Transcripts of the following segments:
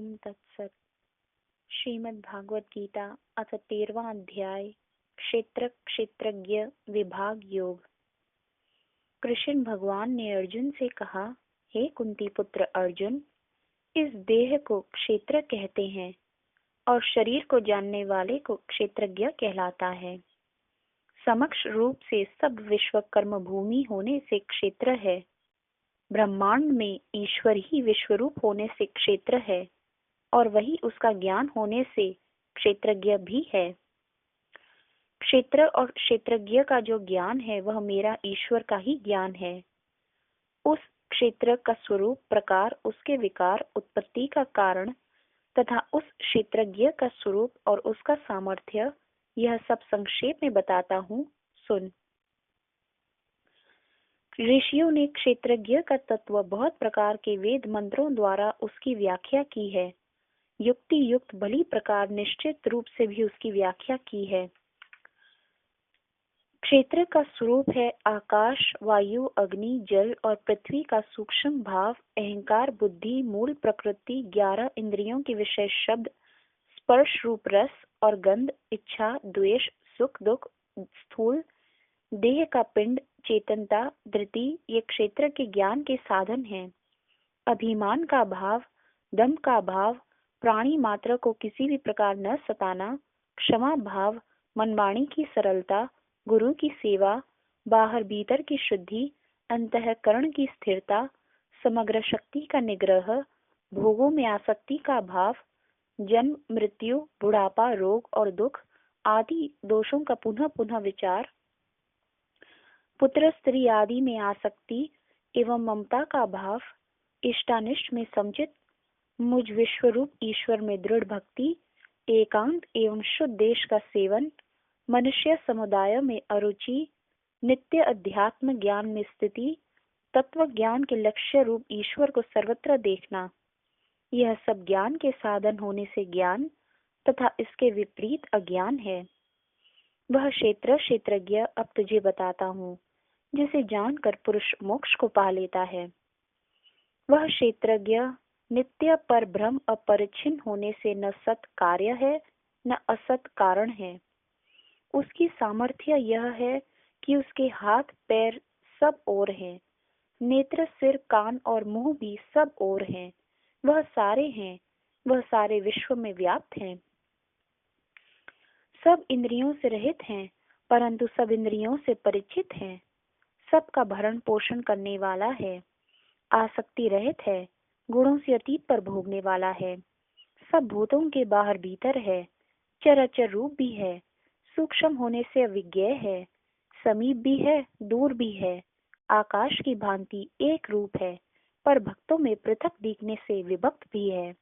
ओम तत्सत। श्रीमद् भागवत गीता अथ 13वां अध्याय क्षेत्र क्षेत्रज्ञ विभाग योग। कृष्ण भगवान ने अर्जुन से कहा, हे कुंती पुत्र अर्जुन, इस देह को क्षेत्र कहते हैं और शरीर को जानने वाले को क्षेत्रज्ञ कहलाता है। समक्ष रूप से सब विश्व कर्म भूमि होने से क्षेत्र है। ब्रह्मांड में ईश्वर ही विश्वरूप होने से क्षेत्र है और वही उसका ज्ञान होने से क्षेत्रज्ञ भी है। क्षेत्र और क्षेत्रज्ञ का जो ज्ञान है वह मेरा ईश्वर का ही ज्ञान है। उस क्षेत्र का स्वरूप, प्रकार, उसके विकार, उत्पत्ति का कारण तथा उस क्षेत्रज्ञ का स्वरूप और उसका सामर्थ्य, यह सब संक्षेप में बताता हूँ, सुन। ऋषियों ने क्षेत्रज्ञ का तत्व बहुत प्रकार के वेद मंत्रों द्वारा उसकी व्याख्या की है। युक्ति युक्त भली प्रकार निश्चित रूप से भी उसकी व्याख्या की है। क्षेत्र का स्वरूप है आकाश, वायु, अग्नि, जल और पृथ्वी का सूक्ष्म भाव, अहंकार, बुद्धि, मूल प्रकृति, 11 इंद्रियों के विषय शब्द, स्पर्श रूप रस और गंध, इच्छा, द्वेष, सुख दुख, स्थूल देह का पिंड, चेतनता, धृति, ये क्षेत्र के ज्ञान के साधन हैं। अभिमान का भाव, दम का भाव, प्राणी मात्र को किसी भी प्रकार न सताना, क्षमा भाव, मनमानी की सरलता, गुरु की सेवा, बाहर भीतर की शुद्धि, अंतःकरण की स्थिरता, समग्र शक्ति का निग्रह, भोगों में आसक्ति का भाव, जन्म, मृत्यु, बुढ़ापा, रोग और दुख आदि दोषों का पुनः पुनः विचार, पुत्र स्त्री आदि में आसक्ति एवं ममता का भाव, इष्टानिष्ट में समुचित, मुझ विश्वरूप ईश्वर में दृढ़ भक्ति, एकांत एवं शुद्ध देश का सेवन, मनुष्य समुदाय में अरुचि, नित्य अध्यात्म ज्ञान में स्थिति, तत्व ज्ञान के लक्ष्य रूप ईश्वर को सर्वत्र देखना, यह सब ज्ञान के साधन होने से ज्ञान तथा इसके विपरीत अज्ञान है। वह क्षेत्र क्षेत्रज्ञ अब तुझे बताता हूँ, जिसे जानकर पुरुष मोक्ष को पा लेता है। वह क्षेत्रज्ञ नित्य पर ब्रह्म अपरिच्छिन्न होने से न सत कार्य है न असत कारण है। उसकी सामर्थ्य यह है कि उसके हाथ पैर सब ओर हैं, नेत्र, सिर, कान और मुंह भी सब ओर हैं। वह सारे हैं, वह सारे विश्व में व्याप्त हैं। सब इंद्रियों से रहित हैं, परंतु सब इंद्रियों से परिचित हैं। सबका भरण पोषण करने वाला है, आसक्ति रहित है, गुणों से अतीत पर भोगने वाला है, सब भूतों के बाहर भीतर है, चराचर रूप भी है, सूक्ष्म होने से अविज्ञ है, समीप भी है, दूर भी है, आकाश की भांति एक रूप है, पर भक्तों में पृथक दिखने से विभक्त भी है।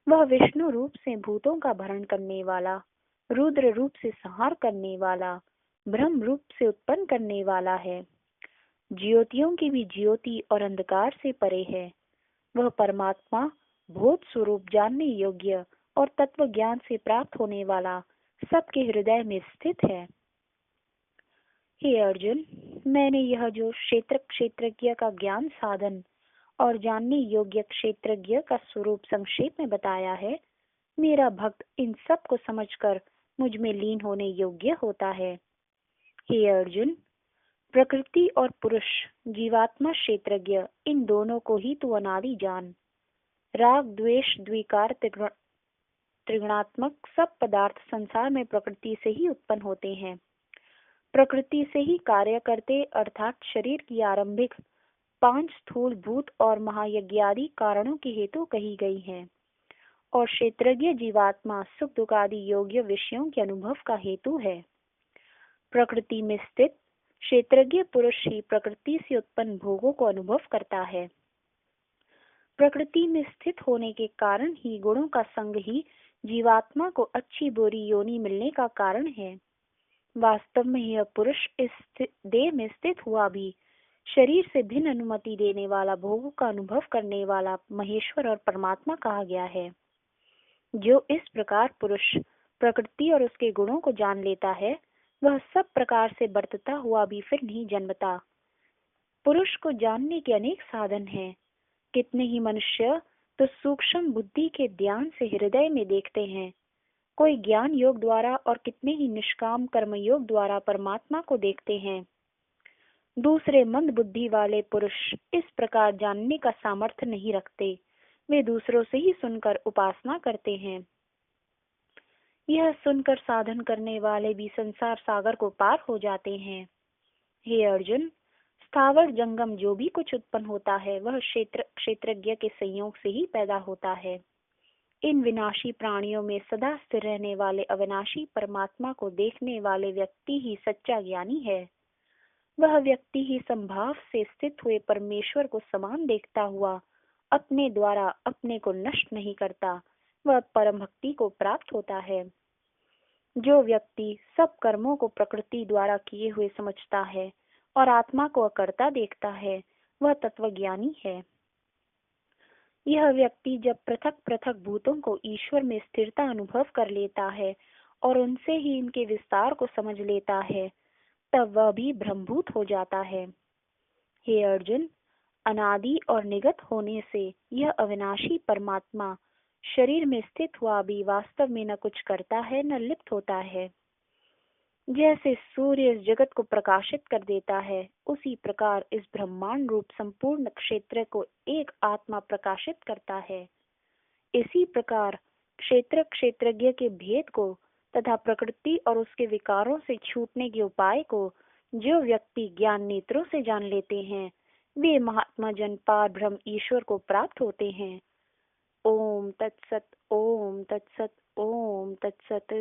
वह विष्णु रूप से भूतों का भरण करने वाला, रुद्र रूप से संहार करने वाला, ब्रह्म रूप से उत्पन्न करने वाला है, ज्योतियों की भी ज्योति और अंधकार से परे है। वह परमात्मा भूत स्वरूप जानने योग्य और तत्व ज्ञान से प्राप्त होने वाला सबके हृदय में स्थित है। हे अर्जुन, मैंने यह जो क्षेत्र क्षेत्रज्ञ का ज्ञान साधन और जानने योग्य क्षेत्रज्ञ का स्वरूप संक्षेप में बताया है, मेरा भक्त इन सब को समझकर मुझ में लीन होने योग्य होता है। हे अर्जुन, प्रकृति और पुरुष, जीवात्मा, क्षेत्रज्ञ, इन दोनों को ही तू अनादि जान। राग, द्वेष, द्विकार, त्रिगुणात्मक सब पदार्थ संसार में प्रकृति से ही उत्पन्न होते हैं। प्रकृति से ही कार्य करते, अर्थात शरीर की आरंभिक 5 स्थूल भूत और महायज्ञ आदि कारणों के हेतु कही गई हैं, और क्षेत्रज्ञ जीवात्मा सुख दुख आदि योग्य विषयों के अनुभव का हेतु है। प्रकृति में स्थित क्षेत्रज्ञ पुरुष ही प्रकृति से उत्पन्न भोगों को अनुभव करता है। प्रकृति में स्थित होने के कारण ही गुणों का संग ही जीवात्मा को अच्छी बुरी योनि मिलने का कारण है। वास्तव में यह पुरुष इस देह में स्थित हुआ भी शरीर से भिन्न अनुमति देने वाला, भोगों का अनुभव करने वाला महेश्वर और परमात्मा कहा गया है। जो इस प्रकार पुरुष प्रकृति और उसके गुणों को जान लेता है, वह सब प्रकार से बरतता हुआ भी फिर नहीं जन्मता। पुरुष को जानने के अनेक साधन हैं। कितने ही मनुष्य तो सूक्ष्म बुद्धि के ध्यान से हृदय में देखते हैं। कोई ज्ञान योग द्वारा और कितने ही निष्काम कर्म योग द्वारा परमात्मा को देखते हैं। दूसरे मंद बुद्धि वाले पुरुष इस प्रकार जानने का सामर्थ्य नहीं रखते, वे दूसरों से ही सुनकर उपासना करते हैं। यह सुनकर साधन करने वाले भी संसार सागर को पार हो जाते हैं। हे अर्जुन, स्थावर जंगम जो भी कुछ उत्पन्न होता है वह क्षेत्रज्ञ के संयोग से ही पैदा होता है। इन विनाशी प्राणियों में सदा स्थिर रहने वाले अविनाशी परमात्मा को देखने वाले व्यक्ति ही सच्चा ज्ञानी है। वह व्यक्ति ही संभाव से स्थित हुए परमेश्वर को समान देखता हुआ अपने द्वारा अपने को नष्ट नहीं करता, वह परम भक्ति को प्राप्त होता है। जो व्यक्ति सब कर्मों को प्रकृति द्वारा किए हुए समझता है और आत्मा को अकर्ता देखता है, वह तत्वज्ञानी है। यह व्यक्ति जब पृथक पृथक भूतों को ईश्वर में स्थिरता अनुभव कर लेता है और उनसे ही इनके विस्तार को समझ लेता है, तब वह भी ब्रह्मभूत हो जाता है। हे अर्जुन, अनादि और निगत होने से यह अविनाशी परमात्मा शरीर में स्थित हुआ भी वास्तव में न कुछ करता है न लिप्त होता है। जैसे सूर्य इस जगत को प्रकाशित कर देता है, उसी प्रकार इस ब्रह्मांड रूप संपूर्ण क्षेत्र को एक आत्मा प्रकाशित करता है। इसी प्रकार क्षेत्र क्षेत्रज्ञ के भेद को तथा प्रकृति और उसके विकारों से छूटने के उपाय को जो व्यक्ति ज्ञान नेत्रों से जान लेते हैं, वे महात्मा जन पार ब्रह्म ईश्वर को प्राप्त होते हैं। ओम तत्सत, ओम तत्सत, ओम तत्सत।